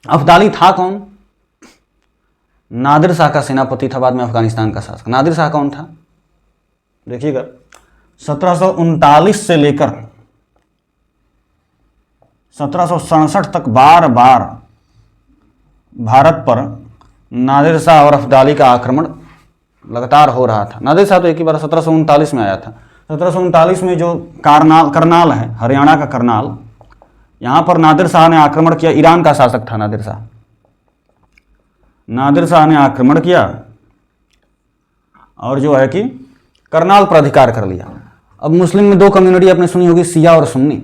अफदाली था कौन? नादिर शाह का सेनापति था, बाद में अफगानिस्तान का शासक। नादिर शाह कौन था? देखिएगा, 1739 से लेकर 1767 तक बार बार भारत पर नादिर शाह और अफदाली का आक्रमण लगातार हो रहा था। नादिर शाह तो एक ही बार 1739 में आया था। 1739 में जो करनाल है, हरियाणा का करनाल, यहाँ पर नादिर शाह ने आक्रमण किया। ईरान का शासक था नादिर शाह। नादिर शाह ने आक्रमण किया और जो है कि करनाल पर अधिकार कर लिया। अब मुस्लिम में दो कम्युनिटी आपने सुनी होगी, शिया और सुन्नी।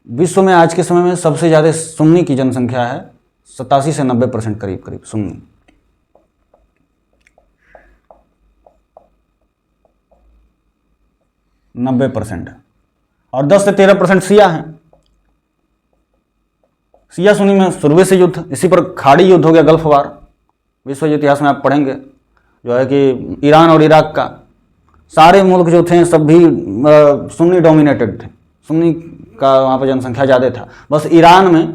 विश्व में आज के समय में सबसे ज़्यादा सुन्नी की जनसंख्या है, 87 से 90% करीब करीब सुन्नी। %90 और 10 से 13% शिया हैं। शिया सुन्नी में शुरू से युद्ध, इसी पर खाड़ी युद्ध हो गया, गल्फ वार। विश्व इतिहास में आप पढ़ेंगे जो है कि ईरान और इराक का सारे मुल्क जो थे सब भी सुन्नी डोमिनेटेड थे। सुन्नी का वहाँ पर जनसंख्या ज़्यादा था। बस ईरान में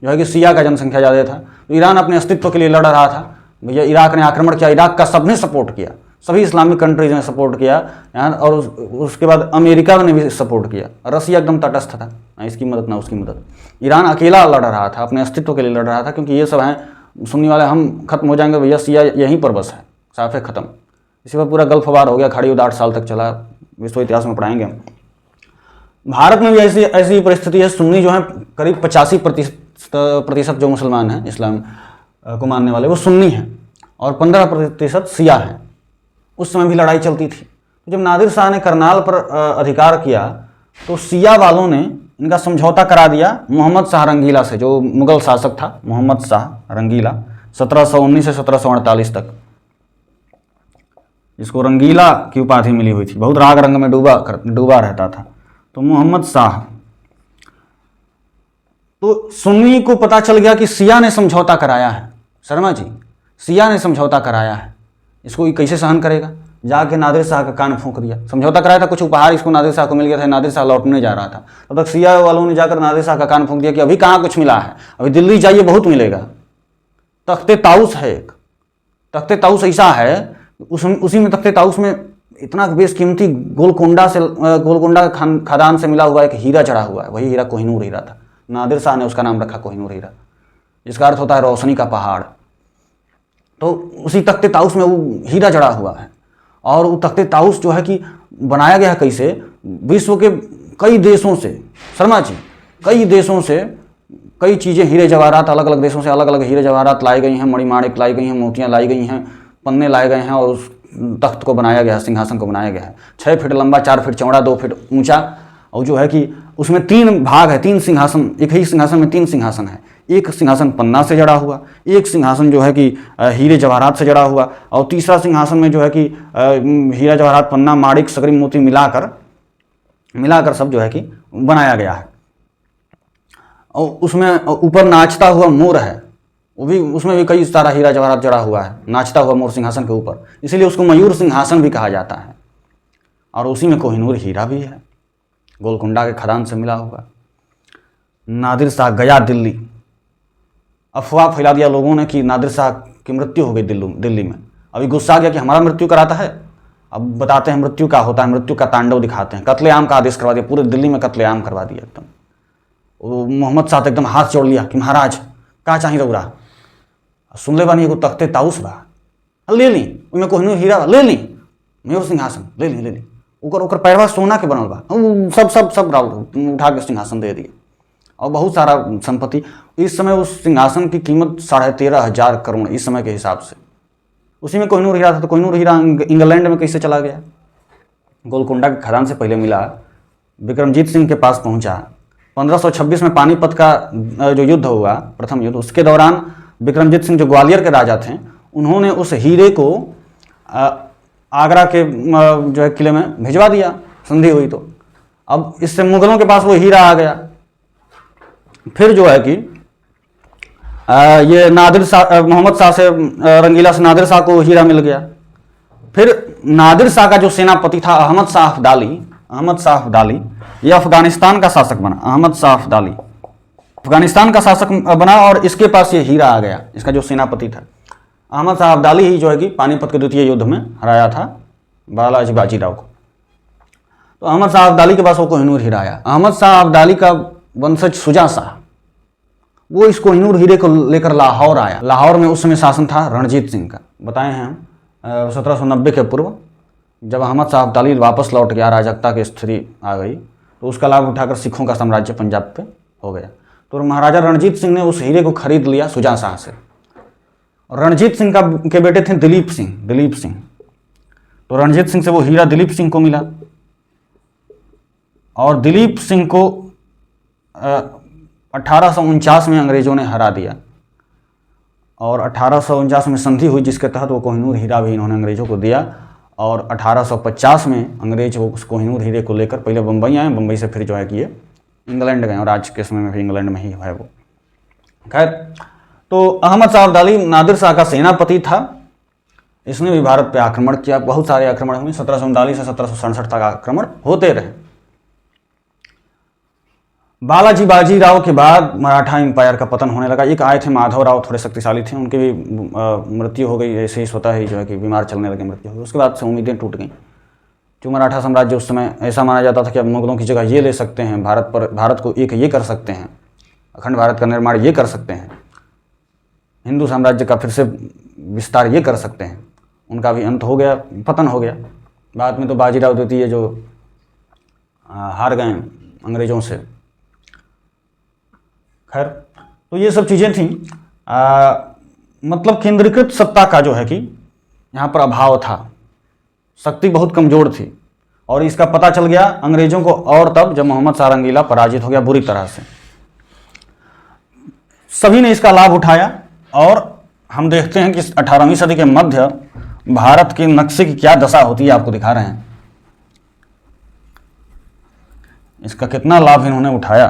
जो है कि शिया का जनसंख्या ज़्यादा था। तो ईरान अपने अस्तित्व के लिए लड़ रहा था। भैया इराक ने आक्रमण किया, इराक का सबने सपोर्ट किया, सभी इस्लामिक कंट्रीज ने सपोर्ट किया और उसके बाद अमेरिका ने भी सपोर्ट किया। रसिया एकदम तटस्थ था, ना इसकी मदद ना उसकी मदद। ईरान अकेला लड़ रहा था, अपने अस्तित्व के लिए लड़ रहा था, क्योंकि ये सब हैं सुन्नी वाले, हम खत्म हो जाएंगे भैया, शिया यहीं पर बस है, साफे ख़त्म। इसी पर पूरा गल्फ वार हो गया, खाड़ी युद्ध 8 साल तक चला। विश्व इतिहास में पढ़ाएंगे हम। भारत में भी ऐसी परिस्थिति है। सुन्नी जो है करीब 85% जो मुसलमान हैं, इस्लाम को मानने वाले, वो सुन्नी हैं और 15% शिया हैं। उस समय भी लड़ाई चलती थी। जब नादिर शाह ने करनाल पर अधिकार किया तो शिया वालों ने इनका समझौता करा दिया मोहम्मद शाह रंगीला से, जो मुगल शासक था मोहम्मद शाह रंगीला, 1719 से 1748 तक, जिसको रंगीला की उपाधि मिली हुई थी। बहुत राग रंग में डूबा रहता था। तो मोहम्मद शाह, तो सुन्नी को पता चल गया कि शिया ने समझौता कराया है। शर्मा जी, शिया ने समझौता कराया है, इसको कैसे सहन करेगा? जाके नादिर शाह का कान फूंक दिया। समझौता कराया था, कुछ उपहार इसको नादिर शाह को मिल गया था, नादिर शाह लौटने जा रहा था। तब तक शिया वालों ने जाकर नादिर शाह का कान फूंक दिया कि अभी कहाँ कुछ मिला है, अभी दिल्ली जाइए बहुत मिलेगा। तख्ते ताउस है एक, तख्ते ताउस ऐसा है, उसी में तख्ते ताउस में इतना बेशकीमती गोलकोंडा खादान से मिला हुआ एक हीरा चढ़ा हुआ है। वही हीरा कोहिनूर हीरा था। नादिर शाह ने उसका नाम रखा कोहिनूर हीरा, जिसका अर्थ होता है रोशनी का पहाड़। तो उसी तख्ते ताउस में वो हीरा जड़ा हुआ है। और वो तख्ते ताउस जो है कि बनाया गया है कैसे? विश्व के कई देशों से, शर्मा जी, कई देशों से कई चीज़ें, हीरे जवाहरात, अलग अलग देशों से अलग अलग हीरे जवाहरात लाई गई हैं, मणिमाणिक लाई गई हैं, मोतियाँ लाई गई हैं, पन्ने लाए गए हैं और उस तख्त को बनाया गया है, सिंहासन को बनाया गया है। 6 फीट लंबा, 4 फीट चौड़ा, 2 फीट ऊंचा। और जो है कि उसमें 3 भाग है, 3 सिंहासन, एक ही सिंहासन में 3 सिंहासन है। एक सिंहासन पन्ना से जड़ा हुआ, एक सिंहासन जो है कि हीरे जवाहरात से जड़ा हुआ, और तीसरा सिंहासन में जो है कि हीरा जवाहरात, पन्ना, माणिक, सगरी मोती मिलाकर सब जो है कि बनाया गया है। और उसमें ऊपर नाचता हुआ मोर है, वो भी, उसमें भी कई सारा हीरा जवाहरात जड़ा हुआ है, नाचता हुआ मोर सिंहासन के ऊपर, इसीलिए उसको मयूर सिंहासन भी कहा जाता है। और उसी में कोहिनूर हीरा भी है, गोलकुंडा के खदान से मिला हुआ। नादिर शाह गया दिल्ली, अफवाह फैला दिया लोगों ने कि नादिर शाह की मृत्यु हो गई दिल्ली में। अभी गुस्सा आ गया कि हमारा मृत्यु कराता है। अब बताते हैं मृत्यु का होता है, मृत्यु का तांडव दिखाते हैं। कत्लेआम का आदेश करवा दिया, पूरे दिल्ली में कत्लेआम करवा दिया एकदम। मोहम्मद शाह एकदम हाथ जोड़ लिया कि महाराज का चाहिए रउरा, सुन ले बानी एगो तख्ते ताउस बा, ले ली, उनमें कोहिनूर हीरा ले ली, मयूर सिंहासन ले ली, ओकर पैरवा सोना के बनल बा, सब उठा के सिंहासन दे दिए। और बहुत सारा संपत्ति। इस समय उस सिंहासन की कीमत 13,500 करोड़ इस समय के हिसाब से। उसी में कोहिनूर हीरा था। तो कोहिनूर हीरा इंग्लैंड में कैसे चला गया? गोलकुंडा के खदान से पहले मिला, विक्रमजीत सिंह के पास पहुंचा। 1526 में पानीपत का जो युद्ध हुआ, प्रथम युद्ध, उसके दौरान विक्रमजीत सिंह जो ग्वालियर के राजा थे, उन्होंने उस हीरे को आगरा के जो है किले में भिजवा दिया, संधि हुई तो। अब इससे मुगलों के पास वो हीरा आ गया। फिर जो है कि ये नादिर शाह, मोहम्मद शाह से, रंगीला से नादिर शाह को हीरा मिल गया। फिर नादिर शाह का जो सेनापति था अहमद शाह अब्दाली, ये अफगानिस्तान का शासक बना। अहमद शाह अब्दाली अफगानिस्तान का शासक बना और इसके पास ये हीरा आ गया, इसका जो सेनापति था। अहमद शाह अब्दाली ही जो है कि पानीपत के द्वितीय युद्ध में हराया था बालाजी बाजीराव को। तो अहमद शाह अब्दाली के पास वो कोहिनूर हीरा आया। अहमद शाह अब्दाली का वंशज शुजा शाह, वो इस कोहिनूर हीरे को लेकर लाहौर आया। लाहौर में उस समय शासन था रणजीत सिंह का। बताए हैं हम 1790 के पूर्व जब अहमद शाह अब्दाली वापस लौट गया, अराजकता की स्थिति आ गई, तो उसका लाभ उठाकर सिखों का साम्राज्य पंजाब पे हो गया। तो महाराजा रणजीत सिंह ने उस हीरे को खरीद लिया शुजा शाह से। रणजीत सिंह के बेटे थे दिलीप सिंह। तो रणजीत सिंह से वो हीरा दिलीप सिंह को मिला और दिलीप सिंह को 1849 में अंग्रेजों ने हरा दिया और 1849 में संधि हुई जिसके तहत वो कोहिनूर हीरा भी इन्होंने अंग्रेजों को दिया। और 1850 में अंग्रेज वो उस कोहिनूर हीरे को लेकर पहले बम्बई आए, बम्बई से फिर जो है कि ये इंग्लैंड गए और आज के समय में भी इंग्लैंड में ही है वो। खैर, तो अहमद शाह अब्दाली नादिर शाह का सेनापति था। इसने भी भारत पे आक्रमण किया, बहुत सारे आक्रमण हुए। 1739 से 1767 तक आक्रमण होते रहे। बालाजी बाजीराव के बाद मराठा एम्पायर का पतन होने लगा। एक आए थे माधवराव, थोड़े शक्तिशाली थे, उनकी भी मृत्यु हो गई, ऐसे ही स्वतः ही जो है कि बीमार चलने लगे, मृत्यु हो गई। उसके बाद से उम्मीदें टूट गई। जो मराठा साम्राज्य उस समय ऐसा माना जाता था कि अब मुगलों की जगह ये ले सकते हैं, भारत को एक ये कर सकते हैं, अखंड भारत का निर्माण ये कर सकते हैं, हिंदू साम्राज्य का फिर से विस्तार ये कर सकते हैं। उनका भी अंत हो गया, पतन हो गया। बाद में तो बाजीराव द्वितीय जो हार गए अंग्रेजों से। खैर, तो ये सब चीज़ें थीं। मतलब केंद्रीकृत सत्ता का जो है कि यहाँ पर अभाव था, शक्ति बहुत कमज़ोर थी और इसका पता चल गया अंग्रेजों को और तब जब मोहम्मद शाह रंगीला पराजित हो गया बुरी तरह से। सभी ने इसका लाभ उठाया और हम देखते हैं कि 18वीं सदी के मध्य भारत के नक्शे की क्या दशा होती है, आपको दिखा रहे हैं। इसका कितना लाभ इन्होंने उठाया।